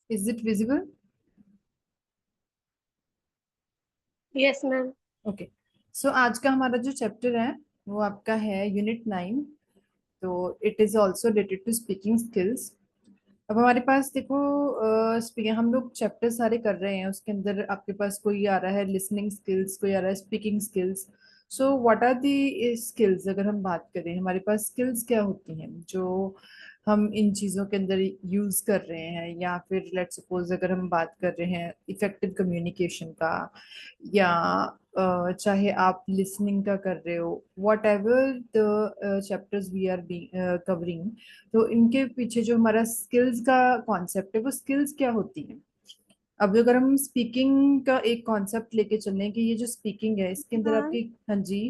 Is it visible? Yes ma'am. Okay. So आज का हमारा जो चैप्टर है वो आपका है यूनिट 9। तो it is also related to speaking skills. अब हमारे पास देखो, स्पीकिंग हम लोग चैप्टर सारे कर रहे हैं, उसके अंदर आपके पास कोई आ रहा है लिसनिंग स्किल्स, कोई आ रहा है speaking skills. So what are the skills? अगर हम बात करें हमारे पास स्किल्स क्या होती हैं जो हम इन चीज़ों के अंदर यूज कर रहे हैं, या फिर लेट्स सपोज अगर हम बात कर रहे हैं इफेक्टिव कम्युनिकेशन का, या चाहे आप लिसनिंग का कर रहे हो, whatever the chapters we are covering. तो इनके पीछे जो हमारा स्किल्स का कॉन्सेप्ट है वो स्किल्स क्या होती है। अब अगर हम स्पीकिंग का एक कॉन्सेप्ट लेके चलें कि ये जो स्पीकिंग है इसके अंदर मैम, आपकी, हाँ जी।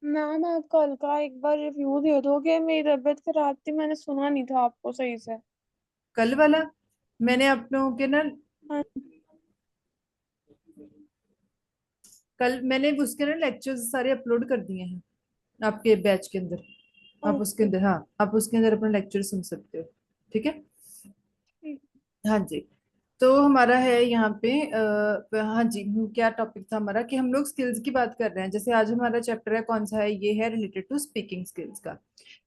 मैम आप कल का एक बार रिव्यू दे दोगे? मेरी तबीयत खराब थी, मैंने सुना नहीं था आपको सही से। कल वाला मैंने आप लोगों के ना, हाँ। कल मैंने उसके ना लेक्चर्स सारे अपलोड कर दिए हैं आपके बैच के अंदर। आप उसके ओके। अंदर, हाँ, आप उसके अंदर अपना लेक्चर सुन सकते हो। ठीक है। ठीक। हाँ जी। तो हमारा है यहाँ पे हाँ जी, क्या टॉपिक था हमारा कि हम लोग स्किल्स की बात कर रहे हैं। जैसे आज हमारा चैप्टर है, कौन सा है, ये है रिलेटेड टू स्पीकिंग स्किल्स का।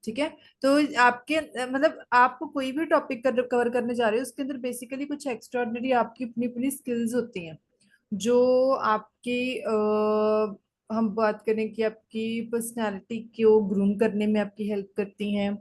ठीक है। तो आपके मतलब आप कोई भी टॉपिक कवर करने जा रहे हो उसके अंदर बेसिकली कुछ एक्स्ट्राऑर्डिनरी आपकी अपनी अपनी स्किल्स होती हैं जो आपकी हम बात करें कि आपकी पर्सनालिटी को ग्रूम करने में आपकी हेल्प करती हैं।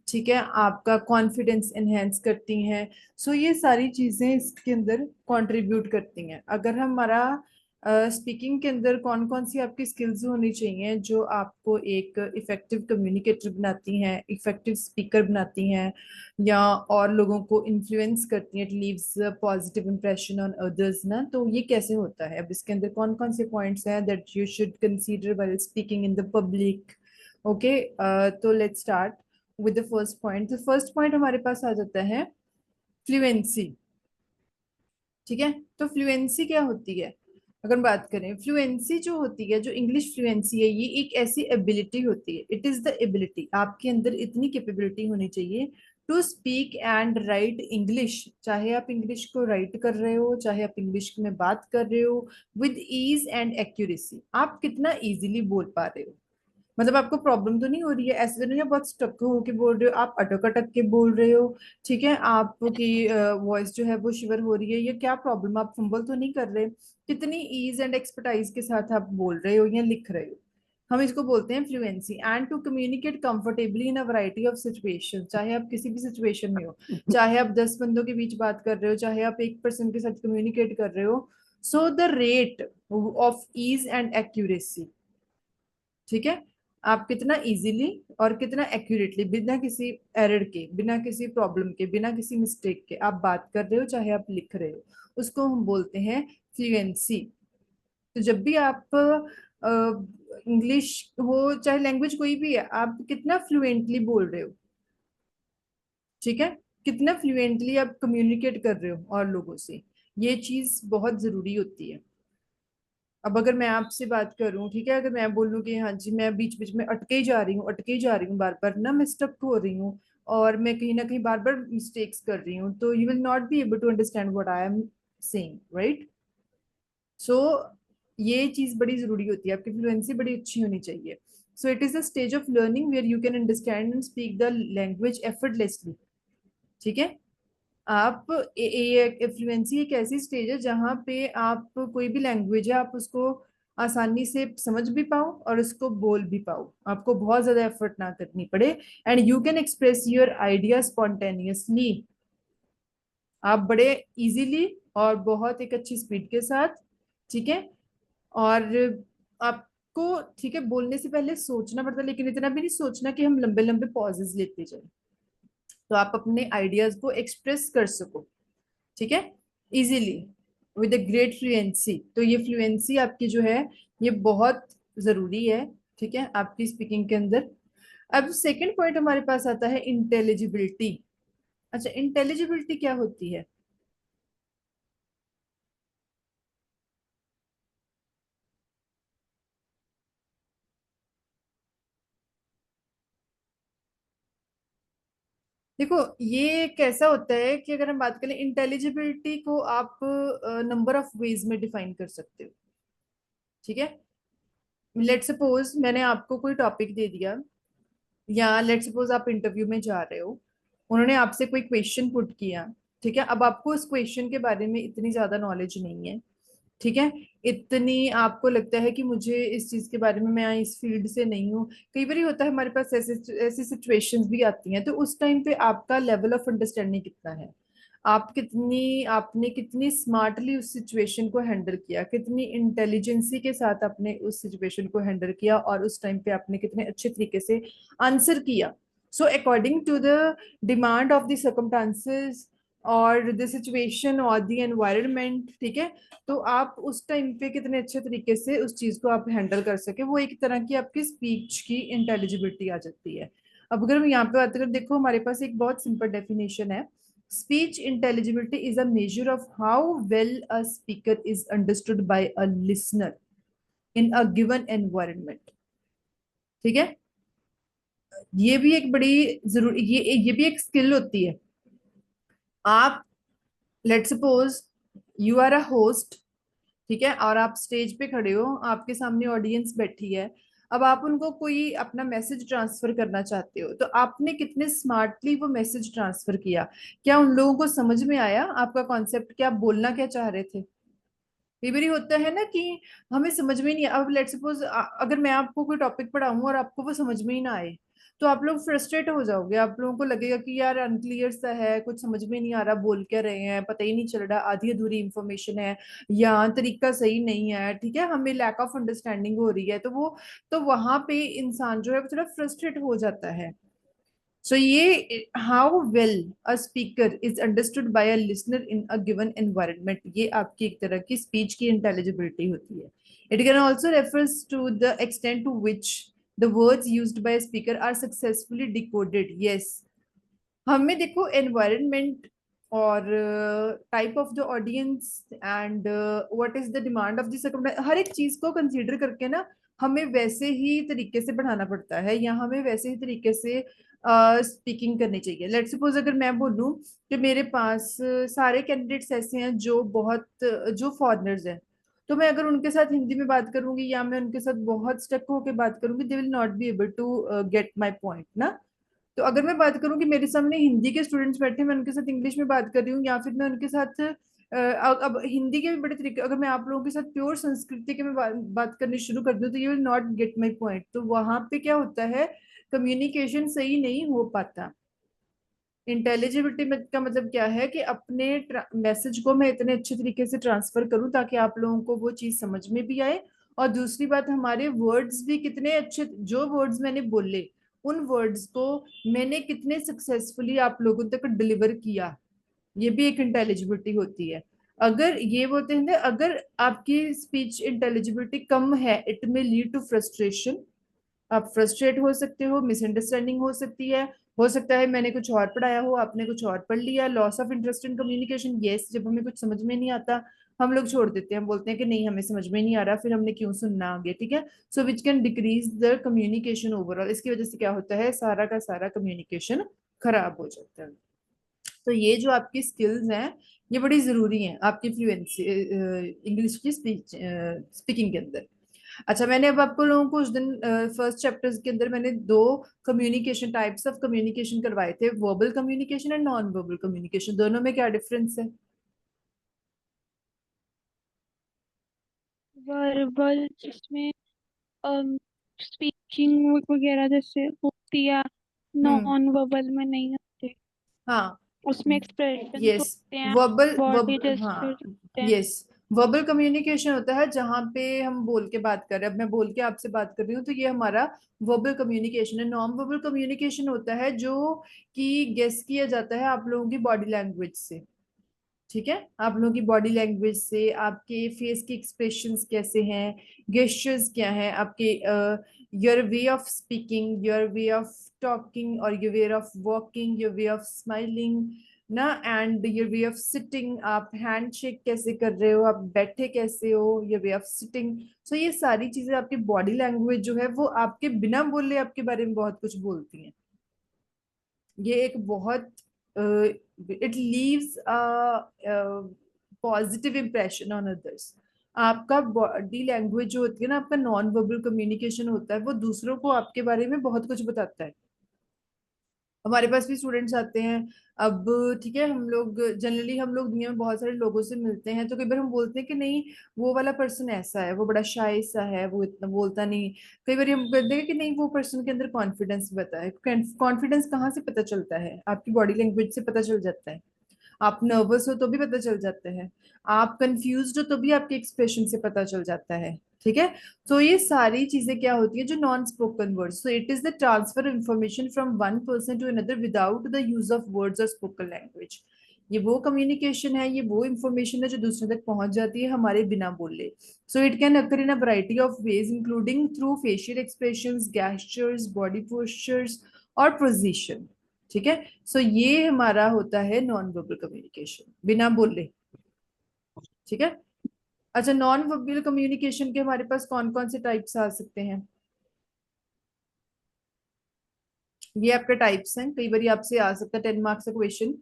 ठीक है, आपका कॉन्फिडेंस एनहेंस करती हैं। सो ये सारी चीजें इसके अंदर कंट्रीब्यूट करती हैं। अगर हमारा स्पीकिंग के अंदर कौन कौन सी आपकी स्किल्स होनी चाहिए जो आपको एक इफेक्टिव कम्युनिकेटर बनाती हैं, इफेक्टिव स्पीकर बनाती हैं, या और लोगों को इन्फ्लुएंस करती हैं, it leaves positive impression on others ना, तो ये कैसे होता है। अब इसके अंदर कौन कौन से पॉइंट्स हैं that you should consider while speaking in the public. Okay. तो let's start with the first point. The first point हमारे पास आ जाता है फ्लुएंसी। ठीक है। तो फ्लुएंसी क्या होती है? अगर बात करें फ्लुएंसी जो होती है, जो इंग्लिश फ्लुएंसी है, ये एक ऐसी एबिलिटी होती है, इट इज द एबिलिटी, आपके अंदर इतनी कैपेबिलिटी होनी चाहिए to speak and write English. चाहे आप इंग्लिश को राइट कर रहे हो, चाहे आप इंग्लिश में बात कर रहे हो, विद ईज एंड एक्यूरेसी। आप कितना इजीली बोल पा रहे हो, मतलब आपको प्रॉब्लम तो नहीं हो रही है, ऐसे तो नहीं है बहुत स्टक होके बोल रहे हो, आप अटक अटक के बोल रहे हो। ठीक है, आपकी वॉइस जो है वो शिवर हो रही है, ये क्या प्रॉब्लम, आप फंबल तो नहीं कर रहे। कितनी ईज एंड एक्सपर्टाइज के साथ आप बोल रहे हो या लिख रहे हो। हम इसको बोलते हैं fluency. And to communicate comfortably in a variety of situation, चाहे आप किसी भी सिचुएशन में हो, चाहे आप 10 बंदों के बीच बात कर रहे हो, चाहे आप एक पर्सन के साथ कम्युनिकेट कर रहे हो। So the rate of ease and accuracy, ठीक है, आप कितना इजीली और कितना एक्यूरेटली, बिना किसी एरर के, बिना किसी प्रॉब्लम के, बिना किसी मिस्टेक के आप बात कर रहे हो, चाहे आप लिख रहे हो, उसको हम बोलते हैं फ्लुएंसी। तो जब भी आप इंग्लिश हो चाहे लैंग्वेज कोई भी है, आप कितना फ्लुएंटली बोल रहे हो। ठीक है, कितना फ्लुएंटली आप कम्युनिकेट कर रहे हो और लोगों से, ये चीज बहुत जरूरी होती है। अब अगर मैं आपसे बात करूं, ठीक है, अगर मैं बोलूं कि हाँ जी मैं बीच बीच में अटके ही जा रही हूँ, अटके ही जा रही हूँ, बार बार ना मैं स्टक हो रही हूँ, और मैं कहीं ना कहीं बार बार मिस्टेक्स कर रही हूँ, तो you will not be able to understand what I am saying, right. So ये चीज बड़ी जरूरी होती है, आपकी फ्लुएंसी बड़ी अच्छी होनी चाहिए। So it is a stage of learning where you can understand and speak the language effortlessly. ठीक है। आप फ्लुएंसी एक ऐसी स्टेज है जहाँ पे आप कोई भी लैंग्वेज है आप उसको आसानी से समझ भी पाओ और उसको बोल भी पाओ, आपको बहुत ज्यादा एफर्ट ना करनी पड़े। And you can express your idea spontaneously, आप बड़े इजीली और बहुत एक अच्छी स्पीड के साथ। ठीक है। और आपको, ठीक है, बोलने से पहले सोचना पड़ता है, लेकिन इतना भी नहीं सोचना कि हम लंबे लंबे पॉजेज लेते जाए, तो आप अपने आइडियाज को एक्सप्रेस कर सको। ठीक है, easily, with a great fluency. तो ये फ्लुएंसी आपकी जो है ये बहुत जरूरी है। ठीक है, आपकी स्पीकिंग के अंदर। अब सेकंड पॉइंट हमारे पास आता है इंटेलिजिबिलिटी। अच्छा, इंटेलिजिबिलिटी क्या होती है? देखो, ये कैसा होता है कि अगर हम बात करें इंटेलिजिबिलिटी को आप नंबर ऑफ वेज में डिफाइन कर सकते हो। ठीक है। लेट सपोज मैंने आपको कोई टॉपिक दे दिया, या लेट सपोज आप इंटरव्यू में जा रहे हो, उन्होंने आपसे कोई क्वेश्चन पुट किया। ठीक है, अब आपको उस क्वेश्चन के बारे में इतनी ज्यादा नॉलेज नहीं है। ठीक है, इतनी आपको लगता है कि मुझे इस चीज के बारे में, मैं इस फील्ड से नहीं हूँ। कई बार होता है हमारे पास ऐसे ऐसी सिचुएशंस भी आती हैं, तो उस टाइम पे आपका लेवल ऑफ अंडरस्टैंडिंग कितना है, आपने कितनी स्मार्टली उस सिचुएशन को हैंडल किया, कितनी इंटेलिजेंसी के साथ आपने उस सिचुएशन को हैंडल किया, और उस टाइम पे आपने कितने अच्छे तरीके से आंसर किया। So according to the demand of the circumstances और द सिचुएशन और द एनवायरनमेंट, ठीक है, तो आप उस टाइम पे कितने अच्छे तरीके से उस चीज को आप हैंडल कर सके, वो एक तरह की आपकी स्पीच की इंटेलिजिबिलिटी आ जाती है। अब अगर हम यहाँ पे बात करें, देखो हमारे पास एक बहुत सिंपल डेफिनेशन है। Speech intelligibility is a measure of how well a speaker is understood by a listener in a given environment. ठीक है, ये भी एक बड़ी जरूरी, ये भी एक स्किल होती है। आप, let suppose you are a host, ठीक है, और आप स्टेज पे खड़े हो, आपके सामने ऑडियंस बैठी है। अब आप उनको कोई अपना मैसेज ट्रांसफर करना चाहते हो, तो आपने कितने स्मार्टली वो मैसेज ट्रांसफर किया, क्या उन लोगों को समझ में आया आपका कॉन्सेप्ट, क्या आप बोलना क्या चाह रहे थे। कई बार होता है ना कि हमें समझ में नहीं, अब लेट सपोज अगर मैं आपको कोई टॉपिक पढ़ाऊं और आपको वो समझ में ही ना आए, तो आप लोग फ्रस्ट्रेट हो जाओगे, आप लोगों को लगेगा कि यार अनक्लियर सा है, कुछ समझ में नहीं आ रहा, बोल क्या रहे हैं पता ही नहीं चल रहा, आधी अधूरी इंफॉर्मेशन है, या तरीका सही नहीं है। ठीक है, हमें लैक ऑफ अंडरस्टैंडिंग हो रही है, तो वहां पे इंसान जो है वो थोड़ा फ्रस्ट्रेट हो जाता है। सो ये how well a speaker is understood by a listener in a given environment, ये आपकी एक तरह की स्पीच की इंटेलिजिबिलिटी होती है। It can also refers to the extent to which the words used by speaker are successfully decoded. Yes, हमें देखो एनवायरनमेंट और type of the audience and what is the demand of the circumstance, हर एक चीज को consider करके ना हमें वैसे ही तरीके से बढ़ाना पड़ता है, या हमें वैसे ही तरीके से स्पीकिंग करनी चाहिए। लेट सपोज अगर मैं बोलूं कि मेरे पास सारे कैंडिडेट्स ऐसे हैं जो बहुत जो फॉरेनर्स हैं, तो मैं अगर उनके साथ हिंदी में बात करूंगी, या मैं उनके साथ बहुत स्टक होकर बात करूंगी, they will not be able to get my point ना। तो अगर मैं बात करूं कि मेरे सामने हिंदी के स्टूडेंट्स बैठे हैं, मैं उनके साथ इंग्लिश में बात कर रही हूँ, या फिर मैं उनके साथ अब हिंदी के भी बड़े तरीके, अगर मैं आप लोगों के साथ प्योर संस्कृति के में बात करनी शुरू कर दूं, तो you will not gate my point. तो वहां पे क्या होता है, कम्युनिकेशन सही नहीं हो पाता। इंटेलिजिबिलिटी में का मतलब क्या है कि अपने मैसेज को मैं इतने अच्छे तरीके से ट्रांसफर करूं ताकि आप लोगों को वो चीज समझ में भी आए, और दूसरी बात हमारे वर्ड्स भी कितने अच्छे, जो वर्ड्स मैंने बोले उन वर्ड्स को मैंने कितने सक्सेसफुली आप लोगों तक डिलीवर किया, ये भी एक इंटेलिजिबिलिटी होती है। अगर ये बोलते हैं अगर आपकी स्पीच इंटेलिजिबिलिटी कम है, इट में लीड टू फ्रस्ट्रेशन, आप फ्रस्ट्रेट हो सकते हो, मिसअंडरस्टैंडिंग हो सकती है, हो सकता है मैंने कुछ और पढ़ाया हो, आपने कुछ और पढ़ लिया, loss of interest in communication. Yes, जब हमें कुछ समझ में नहीं आता हम लोग छोड़ देते हैं, हम बोलते हैं कि नहीं हमें समझ में नहीं आ रहा, फिर हमने क्यों सुनना आगे। ठीक है, so which can decrease the communication overall, इसकी वजह से क्या होता है, सारा का सारा कम्युनिकेशन खराब हो जाता है। तो ये जो आपकी स्किल्स हैं, ये बड़ी जरूरी हैं आपकी फ्लुएंसी इंग्लिश की स्पीकिंग के अंदर। अच्छा, मैंने अब आपको लोगों को उस दिन फर्स्ट चैप्टर्स के अंदर मैंने दो कम्युनिकेशन टाइप्स ऑफ कम्युनिकेशन करवाए थे, verbal communication and non verbal communication, दोनों में क्या डिफरेंस है। वर्बल जिसमें स्पीकिंग वगैरह जैसे होती है, हम्म। नॉन वर्बल में नहीं होते। हाँ। उसमें एक्सप्रेशन यस। होते हैं, वर्बल बॉडी हाँ। जेस्चर्स होते हैं। यस, वर्बल कम्युनिकेशन होता है जहां पे हम बोल के बात कर रहे हैं, अब मैं बोल के आपसे बात कर रही हूँ, तो ये हमारा वर्बल कम्युनिकेशन है। नॉन वर्बल कम्युनिकेशन होता है जो कि गेस किया जाता है आप लोगों की बॉडी लैंग्वेज से। ठीक है, आप लोगों की बॉडी लैंग्वेज से, आपके फेस के एक्सप्रेशंस कैसे हैं, गेस्चर्स क्या हैं आपके, your way of speaking, your way of talking, और your way of walking, your way of smiling ना, and your way of sitting, आप हैंड शेक कैसे कर रहे हो, आप बैठे कैसे हो, your way of sitting. So ये सारी चीजें आपकी बॉडी लैंग्वेज जो है वो आपके बिना बोले आपके बारे में बहुत कुछ बोलती हैं। ये एक बहुत it leaves positive impression on others. आपका बॉडी लैंग्वेज जो होती है ना, आपका नॉन वर्बल कम्युनिकेशन होता है, वो दूसरों को आपके बारे में बहुत कुछ बताता है। हमारे पास भी स्टूडेंट्स आते हैं। अब ठीक है, हम लोग जनरली हम लोग दुनिया में बहुत सारे लोगों से मिलते हैं, तो कई बार हम बोलते हैं कि नहीं, वो वाला पर्सन ऐसा है, वो बड़ा शाय सा है, वो इतना बोलता नहीं। कई बार हम कहते हैं कि नहीं, वो पर्सन के अंदर कॉन्फिडेंस बता है। कॉन्फिडेंस कहाँ से पता चलता है? आपकी बॉडी लैंग्वेज से पता चल जाता है। आप नर्वस हो तो भी पता चल जाता है। आप कंफ्यूज्ड हो तो भी आपके एक्सप्रेशन से पता चल जाता है। ठीक है। तो ये सारी चीजें क्या होती है, जो non spoken words, so it is the transfer information from one person to another without the use of words और स्पोकन लैंग्वेज। ये वो कम्युनिकेशन है, ये वो इंफॉर्मेशन है जो दूसरे तक पहुंच जाती है हमारे बिना बोले। So it can occur in a variety of ways including through facial expressions, gestures, body postures और पोजीशन। ठीक है। सो ये हमारा होता है नॉन वर्बल कम्युनिकेशन, बिना बोले। ठीक है। अच्छा, नॉन वर्बल कम्युनिकेशन के हमारे पास कौन कौन से टाइप्स आ सकते हैं? ये आपके टाइप्स हैं, कई बार आपसे आ सकता है 10 मार्क्स का question.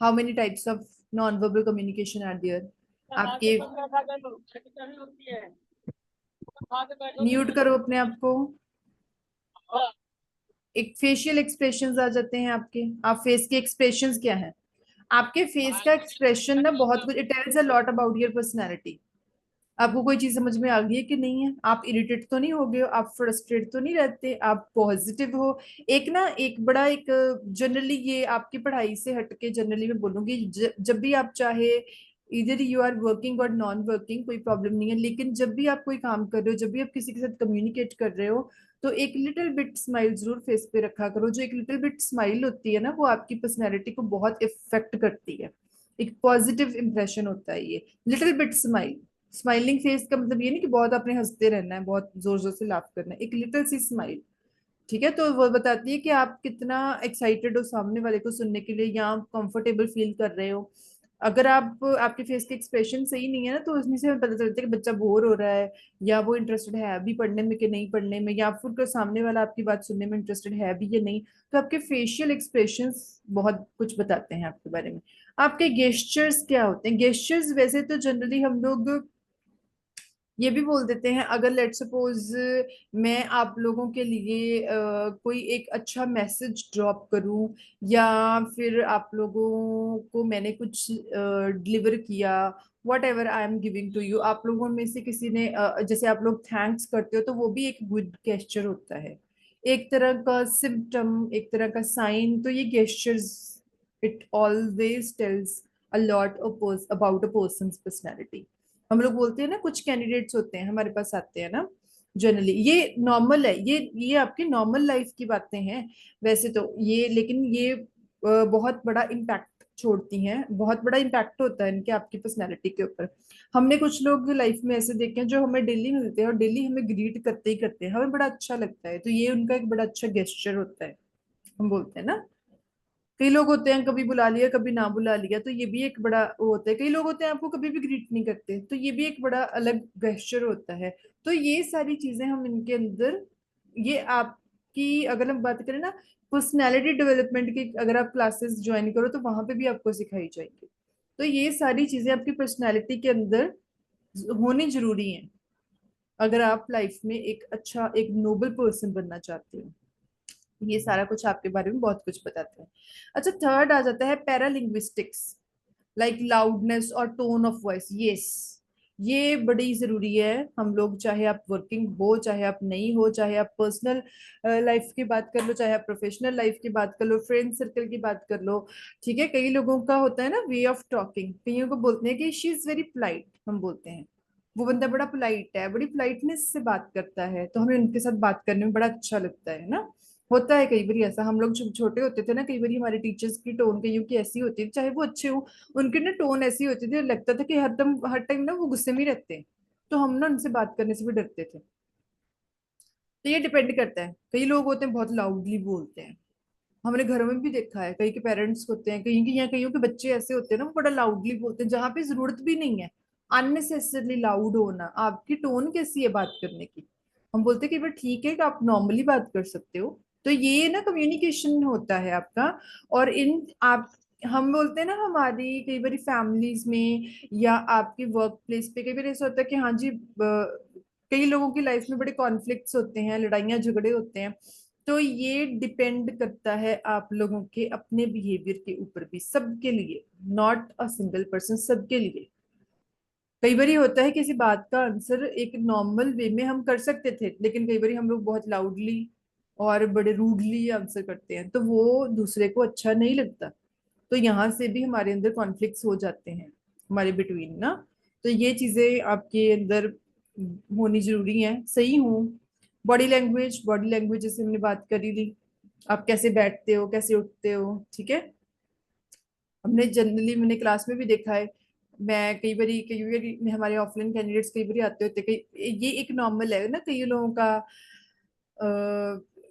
How many types of non verbal communication are there? आपके म्यूट करो अपने आप को। एक फेशियल एक्सप्रेशंस आ जाते हैं आपके। आप फेस के एक्सप्रेशंस क्या हैं? आपके फेस का एक्सप्रेशन ना बहुत कुछ, it tells a lot about your personality. आपको कोई चीज समझ में आ गई है कि नहीं है? आप इरिटेट तो नहीं हो गए हो? आप फ्रस्ट्रेट तो नहीं रहते? आप पॉजिटिव हो? एक ना, एक बड़ा एक जनरली ये आपकी पढ़ाई से हटके जनरली मैं बोलूंगी, जब भी आप चाहे, इधर यू आर वर्किंग और नॉन वर्किंग, कोई प्रॉब्लम नहीं है, लेकिन जब भी आप कोई काम कर रहे हो, जब भी आप किसी के साथ कम्युनिकेट कर रहे हो, तो एक लिटिल बिट स्माइल जरूर फेस पे रखा करो। जो एक लिटिल बिट स्माइल होती है ना, वो आपकी पर्सनैलिटी को बहुत इफेक्ट करती है। एक पॉजिटिव इंप्रेशन होता है ये little bit smile. Smiling face का मतलब ये नहीं कि बहुत आपने हंसते रहना है, बहुत जोर जोर से लाफ करना है, एक लिटिल सी स्माइल। ठीक है। तो वो बताती है कि आप कितना एक्साइटेड हो सामने वाले को सुनने के लिए, या कंफर्टेबल फील कर रहे हो। अगर आप आपके फेस के एक्सप्रेशन सही नहीं है ना, तो उसमें से हमें पता चलता है कि बच्चा बोर हो रहा है, या वो इंटरेस्टेड है अभी पढ़ने में कि नहीं पढ़ने में, या फिर कोई सामने वाला आपकी बात सुनने में इंटरेस्टेड है भी या नहीं। तो आपके फेशियल एक्सप्रेशंस बहुत कुछ बताते हैं आपके बारे में। आपके गेस्चर्स क्या होते हैं? गेस्चर्स वैसे तो जनरली हम लोग ये भी बोल देते हैं, अगर लेट सपोज मैं आप लोगों के लिए कोई एक अच्छा मैसेज ड्रॉप करूं, या फिर आप लोगों को मैंने कुछ डिलीवर किया, whatever I am giving to you, आप लोगों में से किसी ने जैसे आप लोग थैंक्स करते हो, तो वो भी एक गुड गेस्चर होता है, एक तरह का सिम्टम, एक तरह का साइन। तो ये gestures, it always tells a lot about a persons personality. हम लोग बोलते हैं ना, कुछ कैंडिडेट्स होते हैं हमारे पास आते हैं ना, जनरली ये नॉर्मल है, ये आपकी नॉर्मल लाइफ की बातें हैं वैसे तो ये, लेकिन ये बहुत बड़ा इम्पैक्ट छोड़ती हैं, बहुत बड़ा इम्पैक्ट होता है इनके आपकी पर्सनैलिटी के ऊपर। हमने कुछ लोग लाइफ में ऐसे देखे हैं जो हमें डेली मिलते हैं और डेली हमें ग्रीट करते ही करते हैं, हमें बड़ा अच्छा लगता है, तो ये उनका एक बड़ा अच्छा गेस्चर होता है। हम बोलते हैं ना, कई लोग होते हैं कभी बुला लिया कभी ना बुला लिया, तो ये भी एक बड़ा वो होता है। कई लोग होते हैं आपको कभी भी ग्रीट नहीं करते, तो ये भी एक बड़ा अलग गेस्चर होता है। तो ये सारी चीजें हम इनके अंदर, ये आपकी अगर हम बात करें ना पर्सनैलिटी डेवलपमेंट की, अगर आप क्लासेस ज्वाइन करो तो वहां पे भी आपको सिखाई जाएगी। तो ये सारी चीजें आपकी पर्सनैलिटी के अंदर होनी जरूरी है, अगर आप लाइफ में एक अच्छा, एक नोबल पर्सन बनना चाहते हो। ये सारा कुछ आपके बारे में बहुत कुछ बताते हैं। अच्छा, थर्ड आ जाता है पैरालिंग्विस्टिक्स, लाइक लाउडनेस और टोन ऑफ वॉइस। यस, ये बड़ी जरूरी है। हम लोग, चाहे आप वर्किंग हो, चाहे आप नहीं हो, चाहे आप पर्सनल लाइफ की बात कर लो, चाहे आप प्रोफेशनल लाइफ की बात कर लो, फ्रेंड सर्कल की बात कर लो। ठीक है। कई लोगों का होता है ना वे ऑफ टॉकिंग, कईयों को बोलते हैं कि शी इज वेरी पोलाइट, हम बोलते हैं वो बंदा बड़ा पोलाइट है, बड़ी पोलाइटनेस से बात करता है, तो हमें उनके साथ बात करने में बड़ा अच्छा लगता है ना। होता है कई बार ऐसा, हम लोग जब छोटे होते थे ना, कई बार हमारे टीचर्स की टोन कईयों की ऐसी होती थी, चाहे वो अच्छे हो, उनकी ना टोन ऐसी होती थी, लगता था कि हर टाइम ना वो गुस्से में ही रहते हैं, तो हम ना उनसे बात करने से भी डरते थे। तो ये डिपेंड करता है, कई लोग होते हैं बहुत लाउडली बोलते हैं। हमने घरों में भी देखा है, कई के पेरेंट्स होते हैं, कहीं के या कईयों के बच्चे ऐसे होते हैं ना, वो बड़ा लाउडली बोलते हैं जहां पे जरूरत भी नहीं है। अननेसेसरली लाउड होना, आपकी टोन कैसी है बात करने की? हम बोलते हैं कि भाई ठीक है कि आप नॉर्मली बात कर सकते हो, तो ये ना कम्युनिकेशन होता है आपका। और इन आप हम बोलते हैं ना हमारी कई बार फैमिलीज में या आपके वर्क प्लेस पे कई बार ऐसा होता है कि हाँ जी कई लोगों की लाइफ में बड़े कॉन्फ्लिक्ट्स होते हैं, लड़ाइयाँ झगड़े होते हैं। तो ये डिपेंड करता है आप लोगों के अपने बिहेवियर के ऊपर भी, सबके लिए, नॉट अ सिंगल पर्सन, सबके लिए। कई बार होता है किसी बात का आंसर एक नॉर्मल वे में हम कर सकते थे, लेकिन कई बार हम लोग बहुत लाउडली और बड़े रूडली आंसर करते हैं, तो वो दूसरे को अच्छा नहीं लगता। तो यहाँ से भी हमारे अंदर कॉन्फ्लिक्ट्स हो जाते हैं हमारे बिटवीन ना। तो ये चीजें आपके अंदर होनी जरूरी है। सही हूँ। बॉडी लैंग्वेज जैसे हमने बात करी ली, आप कैसे बैठते हो, कैसे उठते हो, ठीक है। हमने जनरली मैंने क्लास में भी देखा है, मैं कई बारी हमारे ऑफलाइन कैंडिडेट्स कई बारी आते होते, कई ये एक नॉर्मल है ना कई लोगों का।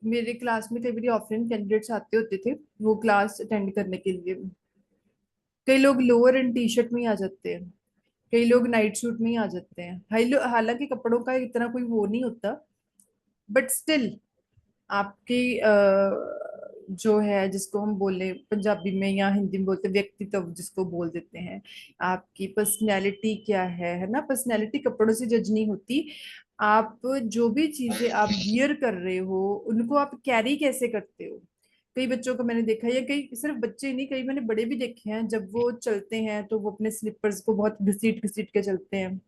मेरे क्लास में कई बारी ऑफलाइन कैंडिडेट्स आते होते थे वो क्लास अटेंड करने के लिए। कई लोग लोअर एंड टी शर्ट में ही आ जाते हैं, कई लोग नाइट सूट में ही आ जाते हैं। हालांकि कपड़ों का इतना कोई वो नहीं होता, बट स्टिल आपकी जो है जिसको हम बोले पंजाबी में या हिंदी में बोलते हैं व्यक्तित्व जिसको बोल देते हैं, आपकी पर्सनैलिटी क्या है ना। पर्सनैलिटी कपड़ों से जज नहीं होती। आप जो भी चीजें आप वियर कर रहे हो उनको आप कैरी कैसे करते हो। कई बच्चों को मैंने देखा है, या कई सिर्फ बच्चे नहीं, कई मैंने बड़े भी देखे हैं, जब वो चलते हैं तो वो अपने स्लीपर्स को बहुत घसीट घसीट के चलते हैं।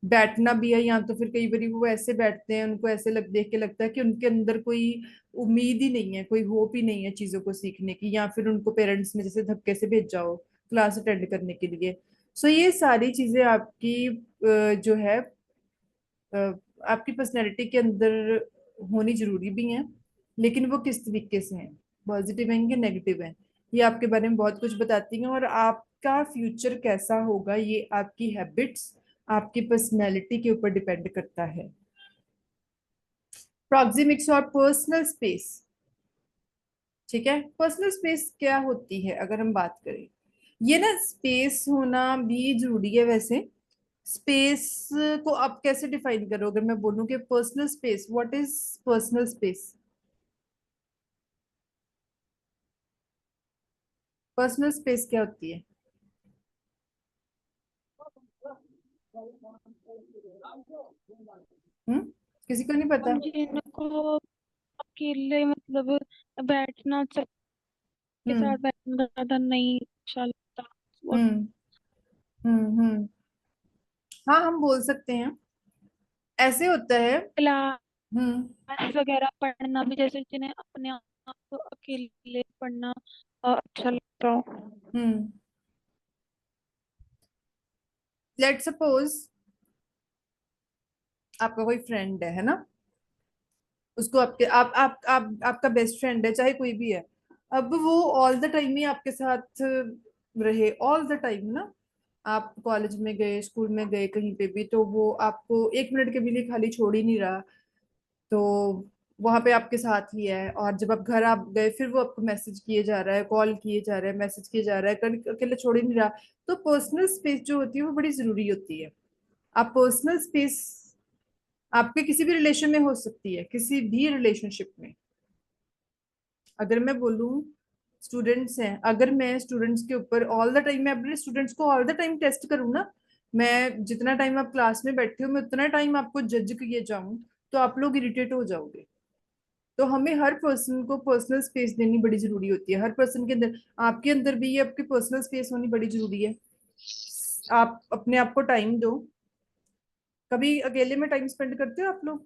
बैठना भी है, या तो फिर कई बार वो ऐसे बैठते हैं उनको ऐसे देख के लगता है कि उनके अंदर कोई उम्मीद ही नहीं है, कोई होप ही नहीं है चीजों को सीखने की, या फिर उनको पेरेंट्स ने जैसे धक्के से भेजा हो क्लास अटेंड करने के लिए। सो ये सारी चीजें आपकी जो है अ, आपकी पर्सनैलिटी के अंदर होनी जरूरी भी हैं, लेकिन वो किस तरीके से हैं, पॉजिटिव हैं कि नेगेटिव हैं, ये आपके बारे में बहुत कुछ बताती हैं। और आपका फ्यूचर कैसा होगा ये आपकी हैबिट्स, आपकी पर्सनैलिटी के ऊपर डिपेंड करता है। प्रॉक्सिमिक्स और पर्सनल स्पेस, ठीक है। पर्सनल स्पेस क्या होती है अगर हम बात करें, ये ना स्पेस होना भी जरूरी है वैसे। स्पेस को आप कैसे डिफाइन करो, अगर मैं बोलूं कि personal space, what is personal space. Personal space क्या होती है? हम्म, किसी को नहीं पता। जिनको अकेले मतलब बैठना, सबके हम्म साथ बैठना ज्यादा नहीं अच्छा लगता। और हम्म हम्म। हाँ हम बोल सकते हैं, ऐसे होता है। क्लास हम्म वगैरह पढ़ना भी, जैसे जिन्हें अपने आप को अकेले पढ़ना अच्छा लगता हो। हम्म। लेट सपोज आपका कोई फ्रेंड है ना, उसको आपके आप आपका बेस्ट फ्रेंड है चाहे कोई भी है। अब वो ऑल द टाइम ही आपके साथ रहे, ऑल द टाइम ना, आप कॉलेज में गए, स्कूल में गए, कहीं पे भी, तो वो आपको एक मिनट के भी लिए खाली छोड़ ही नहीं रहा। तो वहां पे आपके साथ ही है, और जब आप घर आप गए फिर वो आपको मैसेज किए जा रहा है, कॉल किए जा रहा है, मैसेज किए जा रहा है, अकेले छोड़ ही नहीं रहा। तो पर्सनल स्पेस जो होती है वो बड़ी जरूरी होती है। आप पर्सनल स्पेस आपके किसी भी रिलेशन में हो सकती है, किसी भी रिलेशनशिप में। अगर मैं बोलूं स्टूडेंट्स हैं, अगर मैं स्टूडेंट्स के ऊपर ऑल द टाइम, मैं अपने स्टूडेंट्स को ऑल द टाइम टेस्ट करूँ ना, मैं जितना टाइम आप क्लास में बैठे हो मैं उतना टाइम आपको जज किए जाऊं, तो आप लोग इरिटेट हो जाओगे। तो हमें हर पर्सन को पर्सनल स्पेस देनी बड़ी जरूरी होती है, हर पर्सन के अंदर, आपके अंदर भी ये आपकी पर्सनल स्पेस होनी बड़ी जरूरी है। आप अपने आप को टाइम दो। कभी अकेले में टाइम स्पेंड करते हो आप लोग?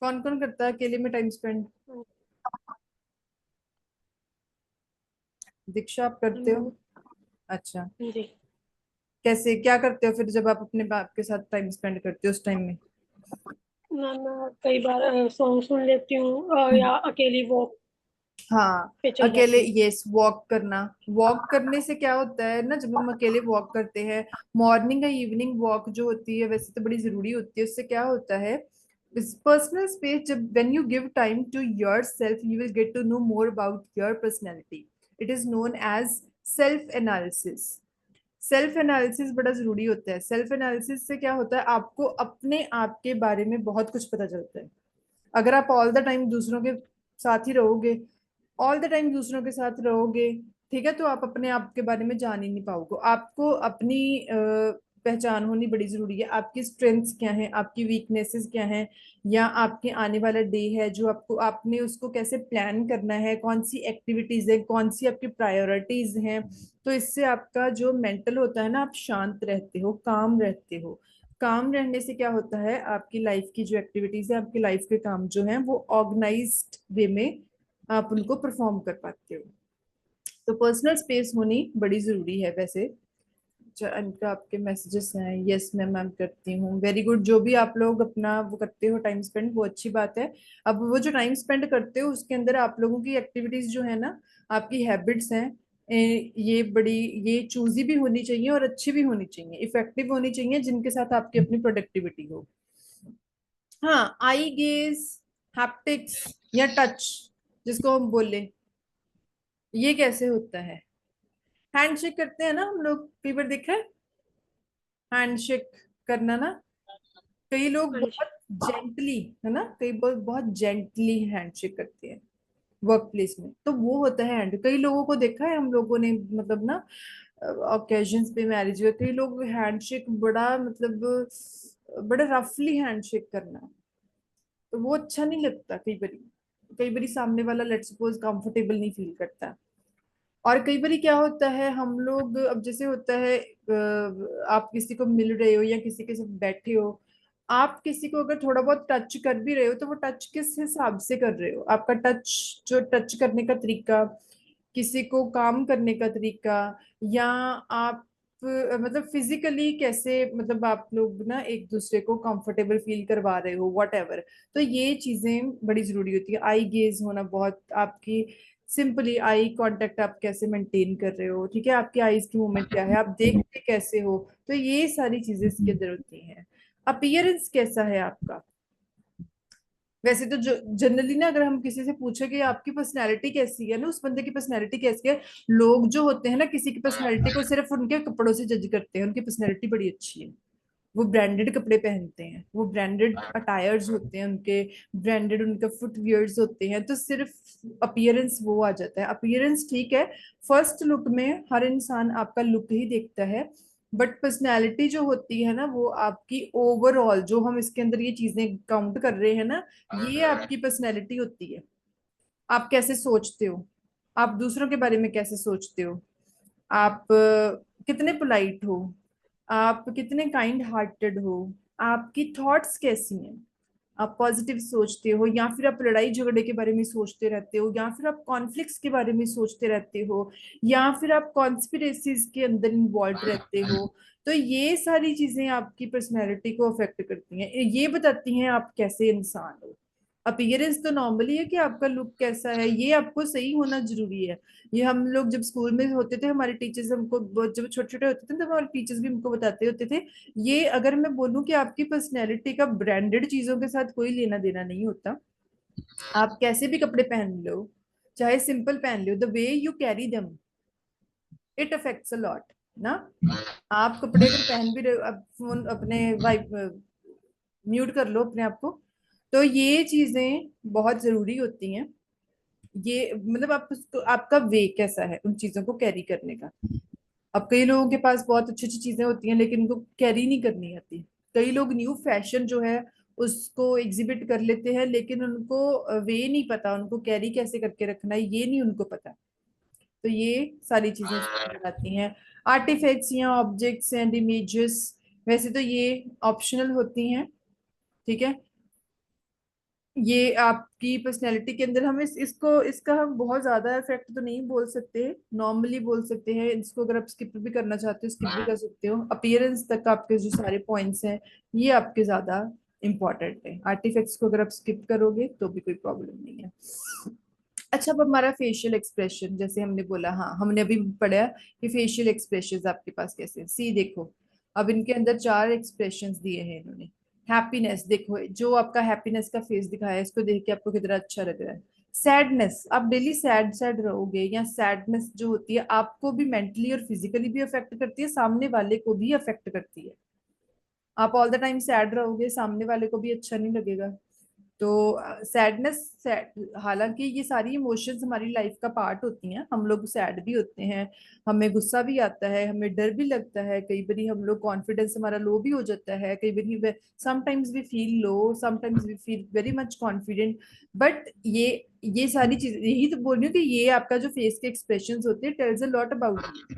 कौन कौन करता है अकेले में टाइम स्पेंड? दीक्षा आप करते हो? हम- अच्छा। जी। कैसे क्या करते हो फिर जब आप अपने बाप के साथ टाइम स्पेंड करते हो उस टाइम में? मैं कई बार सॉन्ग सुन लेती हूँ, हम्म, या अकेली वॉक हाँ। पे चल अकेले, जाती हूँ। यस, वॉक करना। वॉक करने से क्या होता है ना, जब हम अकेले वॉक करते हैं, मॉर्निंग या इवनिंग वॉक जो होती है वैसे तो बड़ी जरूरी होती है, उससे क्या होता है, इस पर्सनल स्पेस, जब when you give time to yourself you will get to know more about your personality. It is known as self analysis. Self analysis बड़ा जरूरी होता है। सेल्फ एनालिसिस से क्या होता है, आपको अपने आप के बारे में बहुत कुछ पता चलता है। अगर आप ऑल द टाइम दूसरों के साथ ही रहोगे, ऑल द टाइम दूसरों के साथ रहोगे, ठीक है, तो आप अपने आप के बारे में जान ही नहीं पाओगे। आपको अपनी पहचान होनी बड़ी जरूरी है। आपकी स्ट्रेंथ्स क्या हैं, आपकी वीकनेसेस क्या हैं, या आपके आने वाला डे है जो आपको, आपने उसको कैसे प्लान करना है, कौन सी एक्टिविटीज है, कौन सी आपकी प्रायोरिटीज हैं। तो इससे आपका जो मेंटल होता है ना, आप शांत रहते हो, काम रहते हो। काम रहने से क्या होता है, आपकी लाइफ की जो एक्टिविटीज है, आपकी लाइफ के काम जो हैं, वो ऑर्गेनाइज्ड वे में आप उनको परफॉर्म कर पाते हो। तो पर्सनल स्पेस होनी बड़ी जरूरी है वैसे। इनका आपके मैसेजेस हैं, यस मैम मैम करती हूँ, वेरी गुड। जो भी आप लोग अपना वो करते हो टाइम स्पेंड, वो अच्छी बात है। अब वो जो टाइम स्पेंड करते हो उसके अंदर आप लोगों की एक्टिविटीज जो है ना, आपकी हैबिट्स हैं, ये बड़ी, ये चूजी भी होनी चाहिए और अच्छी भी होनी चाहिए, इफेक्टिव होनी चाहिए, जिनके साथ आपकी अपनी प्रोडक्टिविटी हो। हाँ, आई गेज, हैप्टिक्स या टच, जिसको हम बोले, ये कैसे होता है? हैंडशेक करते हैं ना हम लोग, कई बार देखा है हैंडशेक करना ना। कई लोग हाँ जी। बहुत जेंटली, है ना, कई लोग बहुत जेंटली हैंडशेक करते हैं वर्क प्लेस में, तो वो होता है हैंड। कई लोगों को देखा है हम लोगों ने, मतलब ना, ओकेजन्स पे, मैरिज में, कई लोग हैंडशेक बड़ा, मतलब बड़ा रफली हैंडशेक करना, तो वो अच्छा नहीं लगता। कई बारी सामने वाला, लेट्स सपोज, कंफर्टेबल नहीं फील करता। और कई बार क्या होता है, हम लोग, अब जैसे होता है, आप किसी को मिल रहे हो या किसी के साथ बैठे हो, आप किसी को अगर थोड़ा बहुत टच कर भी रहे हो, तो वो टच किस हिसाब से कर रहे हो? आपका टच, जो टच करने का तरीका, किसी को काम करने का तरीका, या आप मतलब फिजिकली कैसे, मतलब आप लोग ना एक दूसरे को कंफर्टेबल फील करवा रहे हो, वट एवर। तो ये चीजें बड़ी जरूरी होती है। आई गेज होना बहुत, आपकी सिंपली आई कांटेक्ट आप कैसे मेंटेन कर रहे हो, ठीक है, आपकी आईज की मूवमेंट क्या है, आप देखते कैसे हो, तो ये सारी चीजें इसके अंदर होती हैं। अपीयरेंस कैसा है आपका? वैसे तो जो जनरली ना, अगर हम किसी से पूछे कि आपकी पर्सनैलिटी कैसी है ना, उस बंदे की पर्सनैलिटी कैसी है, लोग जो होते हैं ना, किसी की पर्सनैलिटी को सिर्फ उनके कपड़ों से जज करते हैं, उनकी पर्सनैलिटी बड़ी अच्छी है, वो ब्रांडेड कपड़े पहनते हैं, वो ब्रांडेड अटायर्स होते हैं उनके, ब्रांडेड उनका फुटवियर्स होते हैं, तो सिर्फ अपीयरेंस वो आ जाता है। अपीयरेंस ठीक है, फर्स्ट लुक में हर इंसान आपका लुक ही देखता है, बट पर्सनैलिटी जो होती है ना, वो आपकी ओवरऑल, जो हम इसके अंदर ये चीजें काउंट कर रहे हैं ना, ये आपकी पर्सनैलिटी होती है। आप कैसे सोचते हो, आप दूसरों के बारे में कैसे सोचते हो, आप कितने पोलाइट हो, आप कितने काइंड हार्टेड हो, आपकी थॉट्स कैसी हैं, आप पॉजिटिव सोचते हो, या फिर आप लड़ाई झगड़े के बारे में सोचते रहते हो, या फिर आप कॉन्फ्लिक्ट्स के बारे में सोचते रहते हो, या फिर आप कॉन्स्पिरेसीज के अंदर इन्वॉल्व रहते हो। तो ये सारी चीजें आपकी पर्सनैलिटी को अफेक्ट करती हैं, ये बताती हैं आप कैसे इंसान हो। अपीयरेंस तो नॉर्मली है कि आपका लुक कैसा है, ये आपको सही होना जरूरी है। ये हम लोग जब स्कूल में होते थे, हमारे टीचर्स हमको जब छोटे छोटे होते थे, तब हमारे टीचर्स भी हमको बताते होते थे। ये अगर मैं बोलूं कि आपकी पर्सनैलिटी का ब्रांडेड चीजों के साथ कोई लेना देना नहीं होता। आप कैसे भी कपड़े पहन लो, चाहे सिंपल पहन लो, द वे यू कैरी दम, इट अफेक्ट्स अ लॉट ना। आप कपड़े अगर पहन भी रहे हो, अब फोन अपने वाइप म्यूट कर लो अपने आप को। तो ये चीजें बहुत जरूरी होती हैं। ये मतलब आप उसको, आपका वे कैसा है उन चीजों को कैरी करने का। अब कई लोगों के पास बहुत अच्छी अच्छी चीजें होती हैं, लेकिन उनको कैरी नहीं करनी आती। कई लोग न्यू फैशन जो है उसको एग्जिबिट कर लेते हैं, लेकिन उनको वे नहीं पता, उनको कैरी कैसे करके रखना है ये नहीं उनको पता। तो ये सारी चीजें इसके अंदर आती हैं। आर्टिफैक्ट्स या ऑब्जेक्ट्स एंड इमेजेस, वैसे तो ये ऑप्शनल होती हैं, ठीक है। ये आपकी पर्सनैलिटी के अंदर, हम इसको, इसका हम बहुत ज्यादा इफेक्ट तो नहीं बोल सकते, नॉर्मली बोल सकते हैं इसको। अगर आप स्किप भी करना चाहते हो, स्किप भी कर सकते हो। अपीयरेंस तक आपके जो सारे पॉइंट्स हैं, ये आपके ज्यादा इंपॉर्टेंट है। आर्टिफैक्ट्स को अगर आप स्किप करोगे तो भी कोई प्रॉब्लम नहीं है। अच्छा, अब हमारा फेशियल एक्सप्रेशन, जैसे हमने बोला, हाँ हमने अभी पढ़ा कि फेशियल एक्सप्रेशंस आपके पास कैसे हैं। सी देखो, अब इनके अंदर चार एक्सप्रेशंस दिए हैं इन्होंने। हैप्पीनेस देखो, जो आपका हैप्पीनेस का फेस दिखाया है, इसको देख के आपको कितना अच्छा लग रहा है। सैडनेस, आप डेली सैड सैड रहोगे, या सैडनेस जो होती है आपको भी मेंटली और फिजिकली भी अफेक्ट करती है, सामने वाले को भी अफेक्ट करती है। आप ऑल द टाइम सैड रहोगे, सामने वाले को भी अच्छा नहीं लगेगा। तो सैडनेस, हालांकि ये सारी इमोशंस हमारी लाइफ का पार्ट होती हैं, हम लोग सैड भी होते हैं, हमें गुस्सा भी आता है, हमें डर भी लगता है, कई बार हम लोग कॉन्फिडेंस हमारा लो भी हो जाता है, कई बार sometimes we feel low, sometimes we feel very much confident. But ये सारी चीजें, यही तो बोल रही हूँ कि ये आपका जो फेस के एक्सप्रेशंस होते हैं tells a lot about you.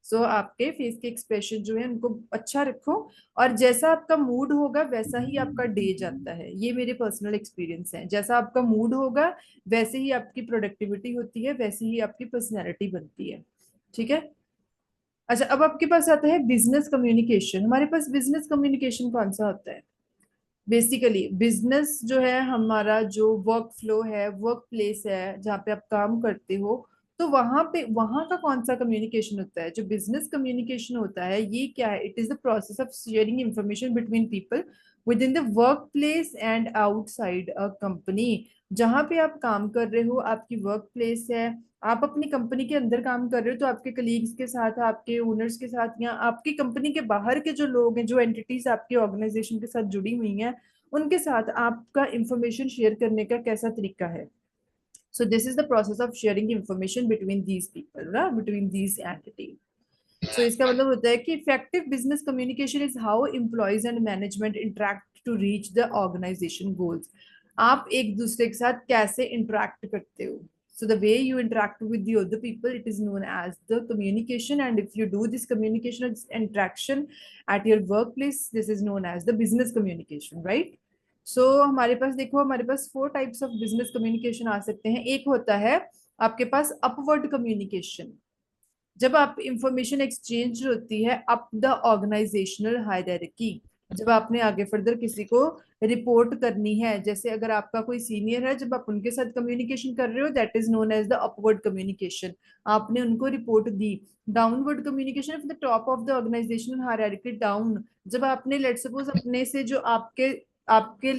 So आपके फेस के एक्सप्रेशन जो है उनको अच्छा रखो, और जैसा आपका मूड होगा वैसा ही आपका डे जाता है, ये मेरे पर्सनल एक्सपीरियंस है। जैसा आपका मूड होगा वैसे ही आपकी प्रोडक्टिविटी होती है, वैसे ही आपकी पर्सनैलिटी बनती है। ठीक है। अच्छा, अब आपके पास आता है बिजनेस कम्युनिकेशन। हमारे पास बिजनेस कम्युनिकेशन कौन सा होता है? बेसिकली बिजनेस जो है हमारा, जो वर्क फ्लो है, वर्क प्लेस है जहाँ पे आप काम करते हो, तो वहां पे वहां का कौन सा कम्युनिकेशन होता है? जो बिजनेस कम्युनिकेशन होता है ये क्या है? It is the process of sharing information between people with in the work place and outside a company. जहां पे आप काम कर रहे हो, आपकी वर्क प्लेस है, आप अपनी कंपनी के अंदर काम कर रहे हो तो आपके कलीग्स के साथ, आपके ओनर्स के साथ, या आपकी कंपनी के बाहर के जो लोग हैं, जो एंटिटीज आपकी ऑर्गेनाइजेशन के साथ जुड़ी हुई हैं, उनके साथ आपका इंफॉर्मेशन शेयर करने का कैसा तरीका है? So this is the process of sharing information between these people, ना बिटवीन दीज एंटिटी। सो इसका मतलब होता है कि effective business communication is how employees and management interact to reach the organisation goals. आप एक दूसरे के साथ कैसे इंटरेक्ट करते हो? So the way you interact with the other people, it is known as the communication. And if you do this communication or this interaction at your workplace, this is known as the business communication, right? So हमारे पास देखो, हमारे पास 4 types of business communication आ सकते हैं। एक होता है आपके पास upward communication, जब आप इंफॉर्मेशन एक्सचेंज होती है अप द ऑर्गेनाइजेशनल हायरार्की, जब आपने आगे फर्दर किसी को रिपोर्ट करनी है, जैसे अगर आपका कोई सीनियर है, जब आप उनके साथ कम्युनिकेशन कर रहे हो, that is known as the upward communication, आपने उनको रिपोर्ट दी। Downward communication from the top of the organisational hierarchy down, जब आपने लेट सपोज अपने से जो आपके आपके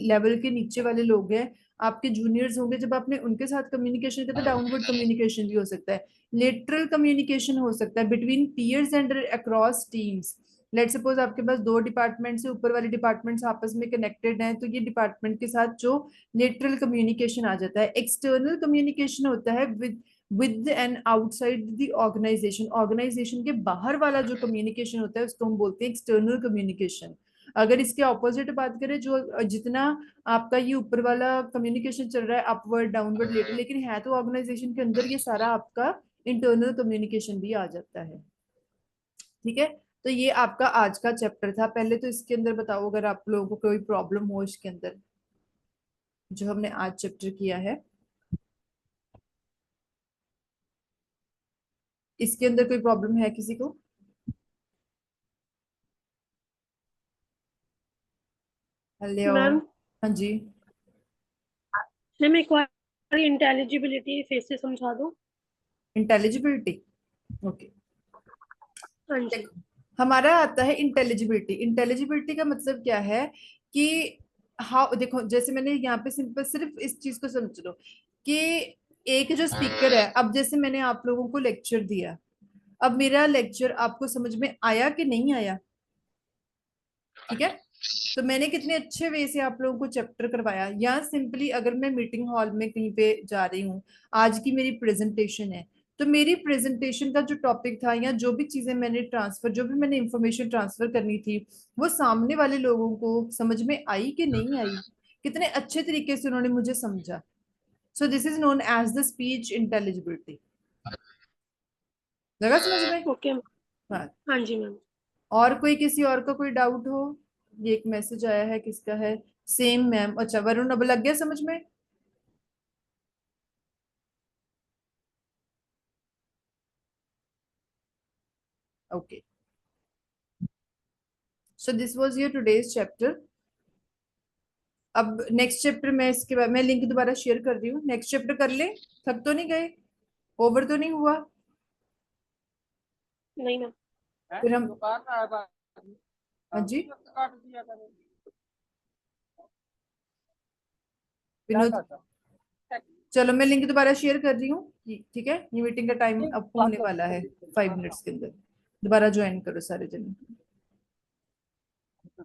लेवल के नीचे वाले लोग हैं, आपके जूनियर्स होंगे, जब आपने उनके साथ कम्युनिकेशन किया तो डाउनवर्ड कम्युनिकेशन भी हो सकता है। लेटरल कम्युनिकेशन हो सकता है between peers and across teams. Let suppose आपके पास 2 डिपार्टमेंट से ऊपर वाले डिपार्टमेंट्स आपस में कनेक्टेड हैं, तो ये डिपार्टमेंट के साथ जो लेटरल कम्युनिकेशन आ जाता है। एक्सटर्नल कम्युनिकेशन होता है with and outside the organisation, organisation के बाहर वाला जो कम्युनिकेशन होता है उसको हम बोलते हैं एक्सटर्नल कम्युनिकेशन। अगर इसके ऑपोजिट बात करें, जो जितना आपका ये ऊपर वाला कम्युनिकेशन चल रहा है अपवर्ड डाउनवर्ड लेटर, लेकिन है तो ऑर्गेनाइजेशन के अंदर, ये सारा आपका इंटरनल कम्युनिकेशन भी आ जाता है। ठीक है। तो ये आपका आज का चैप्टर था। पहले तो इसके अंदर बताओ अगर आप लोगों को कोई प्रॉब्लम हो इसके अंदर, जो हमने आज चैप्टर किया है, इसके अंदर कोई प्रॉब्लम है किसी को? हेलो। मैम। हाँ जी। मैम एक बार इंटेलिजिबिलिटी फिर से समझा दो। इंटेलिजिबिलिटी, ओके। हाँ जी। देखो, हमारा आता है इंटेलिजिबिलिटी। इंटेलिजिबिलिटी का मतलब क्या है कि हाउ, देखो जैसे मैंने यहाँ पे सिंपल सिर्फ इस चीज को समझ लो कि एक जो स्पीकर है, अब जैसे मैंने आप लोगों को लेक्चर दिया, अब मेरा लेक्चर आपको समझ में आया कि नहीं आया? ठीक है। तो मैंने कितने अच्छे वे से आप लोगों को चैप्टर करवाया, या सिंपली अगर मैं मीटिंग हॉल में कहीं पे जा रही हूँ, आज की मेरी प्रेजेंटेशन है, तो मेरी प्रेजेंटेशन का जो टॉपिक था, या जो भी चीजें मैंने ट्रांसफर, जो भी मैंने इंफॉर्मेशन ट्रांसफर करनी थी, वो सामने वाले लोगों को समझ में आई कि नहीं आई? कितने अच्छे तरीके से उन्होंने मुझे समझा। So this is known as the speech intelligibility. लगा समझ में? ओके। हाँ। हाँ जी मैम। और कोई, किसी और का कोई डाउट हो? ये एक मैसेज आया है, किसका है? सेम मैम, अच्छा वरुण, अब लग गया समझ में? Okay. So this was your today's chapter. अब नेक्स्ट चैप्टर मैं इसके बाद मैं लिंक दोबारा शेयर कर रही हूँ, नेक्स्ट चैप्टर कर ले। थक तो नहीं गए? ओवर तो नहीं हुआ? नहीं मैम। फिर हम, हाँ जी विनोद, चलो मैं लिंक दोबारा शेयर कर रही हूँ। ठीक है, ये मीटिंग का टाइम अब होने वाला है 5 मिनट्स के अंदर। दोबारा ज्वाइन करो सारे जन।